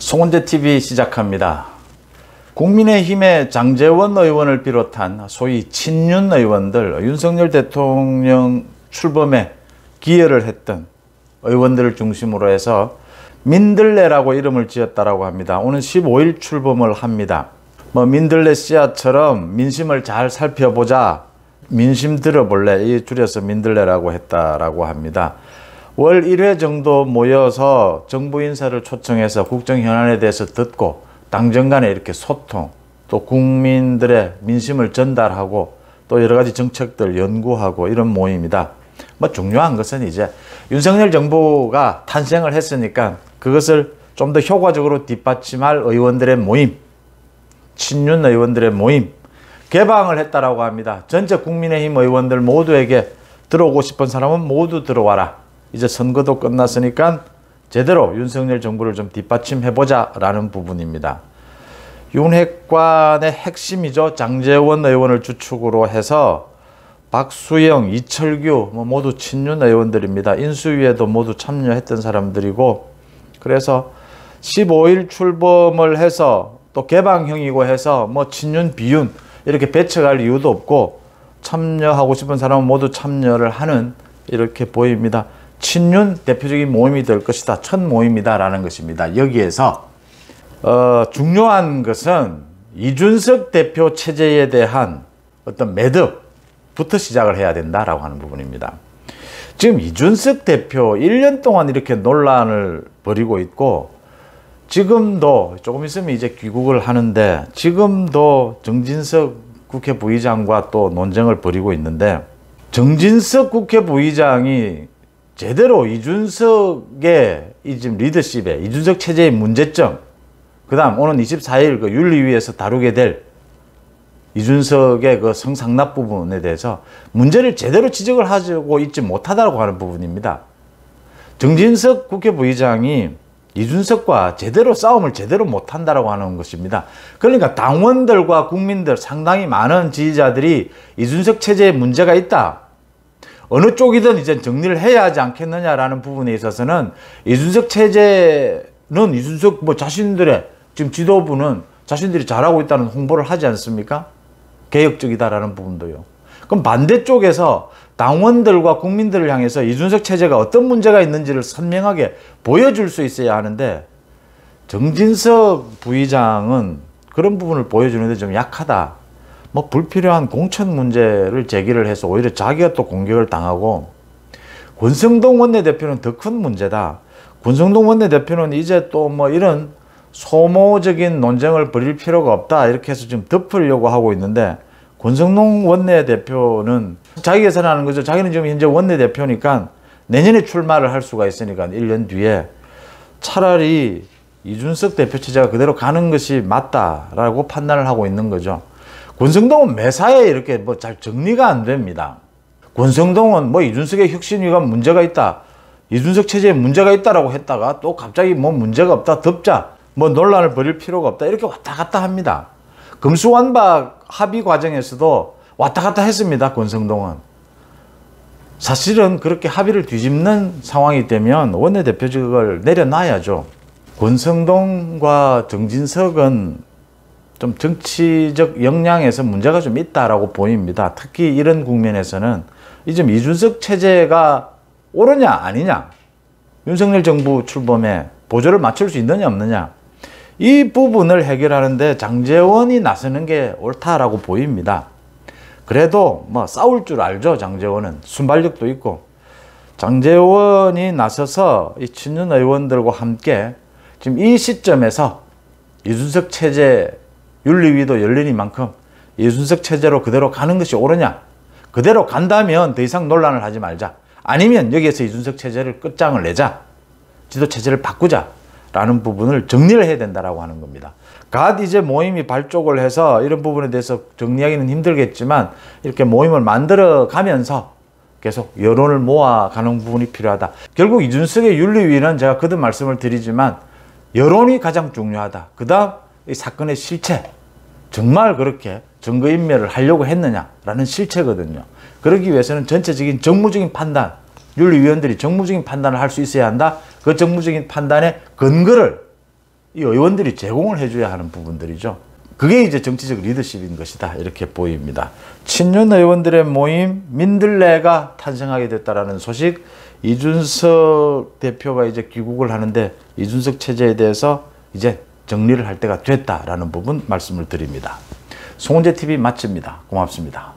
송원재TV 시작합니다. 국민의힘의 장제원 의원을 비롯한 소위 친윤 의원들, 윤석열 대통령 출범에 기여를 했던 의원들을 중심으로 해서 민들레라고 이름을 지었다라고 합니다. 오늘 15일 출범을 합니다. 민들레 씨앗처럼 민심을 잘 살펴보자, 민심 들어볼래, 이 줄여서 민들레라고 했다라고 합니다. 월 1회 정도 모여서 정부 인사를 초청해서 국정 현안에 대해서 듣고 당정 간에 이렇게 소통, 또 국민들의 민심을 전달하고 또 여러 가지 정책들 연구하고 이런 모임이다. 중요한 것은 이제 윤석열 정부가 탄생을 했으니까 그것을 좀 더 효과적으로 뒷받침할 의원들의 모임, 친윤 의원들의 모임 개방을 했다라고 합니다. 전체 국민의힘 의원들 모두에게 들어오고 싶은 사람은 모두 들어와라. 이제 선거도 끝났으니까 제대로 윤석열 정부를 좀 뒷받침해보자 라는 부분입니다. 윤핵관의 핵심이죠. 장제원 의원을 주축으로 해서 박수영, 이철규 모두 친윤 의원들입니다. 인수위에도 모두 참여했던 사람들이고, 그래서 15일 출범을 해서 또 개방형이고 해서 친윤, 비윤 이렇게 배척할 이유도 없고 참여하고 싶은 사람은 모두 참여를 하는 이렇게 보입니다. 친윤 대표적인 모임이 될 것이다. 첫 모임이다 라는 것입니다. 여기에서 중요한 것은 이준석 대표 체제에 대한 어떤 매듭부터 시작을 해야 된다라고 하는 부분입니다. 지금 이준석 대표 1년 동안 이렇게 논란을 벌이고 있고, 지금도 조금 있으면 이제 귀국을 하는데 지금도 정진석 국회 부의장과 또 논쟁을 벌이고 있는데, 정진석 국회 부의장이 제대로 이준석의 지금 리더십에, 이준석 체제의 문제점, 그 다음 오는 24일 그 윤리위에서 다루게 될 이준석의 그 성상납 부분에 대해서 문제를 제대로 지적을 하고 있지 못하다고 하는 부분입니다. 정진석 국회 부의장이 이준석과 싸움을 제대로 못한다라고 하는 것입니다. 그러니까 당원들과 국민들, 상당히 많은 지지자들이 이준석 체제에 문제가 있다, 어느 쪽이든 이제 정리를 해야 하지 않겠느냐라는 부분에 있어서는 이준석 체제는 이준석 자신들의 지금 지도부는 자신들이 잘하고 있다는 홍보를 하지 않습니까? 개혁적이다라는 부분도요. 그럼 반대쪽에서 당원들과 국민들을 향해서 이준석 체제가 어떤 문제가 있는지를 선명하게 보여줄 수 있어야 하는데, 정진석 부의장은 그런 부분을 보여주는데 좀 약하다. 불필요한 공천 문제를 제기를 해서 오히려 자기가 또 공격을 당하고, 권성동 원내대표는 더 큰 문제다. 권성동 원내대표는 이제 또 이런 소모적인 논쟁을 벌일 필요가 없다, 이렇게 해서 지금 덮으려고 하고 있는데, 권성동 원내대표는 자기 계산하는 거죠. 자기는 지금 현재 원내대표니까 내년에 출마를 할 수가 있으니까 1년 뒤에 차라리 이준석 대표 체제가 그대로 가는 것이 맞다라고 판단을 하고 있는 거죠. 권성동은 매사에 이렇게 잘 정리가 안 됩니다. 권성동은 이준석의 혁신위가 문제가 있다, 이준석 체제에 문제가 있다라고 했다가 또 갑자기 문제가 없다, 덮자, 논란을 벌일 필요가 없다, 이렇게 왔다 갔다 합니다. 금수완박 합의 과정에서도 왔다 갔다 했습니다. 권성동은. 사실은 그렇게 합의를 뒤집는 상황이 되면 원내대표직을 내려놔야죠. 권성동과 정진석은 좀 정치적 역량에서 문제가 좀 있다라고 보입니다. 특히 이런 국면에서는 이제 이준석 체제가 옳으냐 아니냐, 윤석열 정부 출범에 보조를 맞출 수 있느냐 없느냐, 이 부분을 해결하는데 장제원이 나서는 게 옳다라고 보입니다. 그래도 싸울 줄 알죠. 장제원은 순발력도 있고. 장제원이 나서서 이 친윤 의원들과 함께 지금 이 시점에서 이준석 체제 윤리위도 열리니만큼 이준석 체제로 그대로 가는 것이 옳으냐, 그대로 간다면 더 이상 논란을 하지 말자, 아니면 여기에서 이준석 체제를 끝장을 내자, 지도 체제를 바꾸자 라는 부분을 정리를 해야 된다라고 하는 겁니다. 이제 모임이 발족을 해서 이런 부분에 대해서 정리하기는 힘들겠지만 이렇게 모임을 만들어 가면서 계속 여론을 모아가는 부분이 필요하다. 결국 이준석의 윤리위는 제가 거듭 말씀을 드리지만 여론이 가장 중요하다. 그 다음 이 사건의 실체, 정말 그렇게 증거인멸을 하려고 했느냐라는 실체거든요. 그러기 위해서는 전체적인 정무적인 판단, 윤리위원들이 정무적인 판단을 할 수 있어야 한다. 그 정무적인 판단의 근거를 이 의원들이 제공을 해줘야 하는 부분들이죠. 그게 이제 정치적 리더십인 것이다 이렇게 보입니다. 친윤 의원들의 모임 민들레가 탄생하게 됐다라는 소식, 이준석 대표가 이제 귀국을 하는데 이준석 체제에 대해서 이제 정리를 할 때가 됐다라는 부분 말씀을 드립니다. 송은재 TV 마칩니다. 고맙습니다.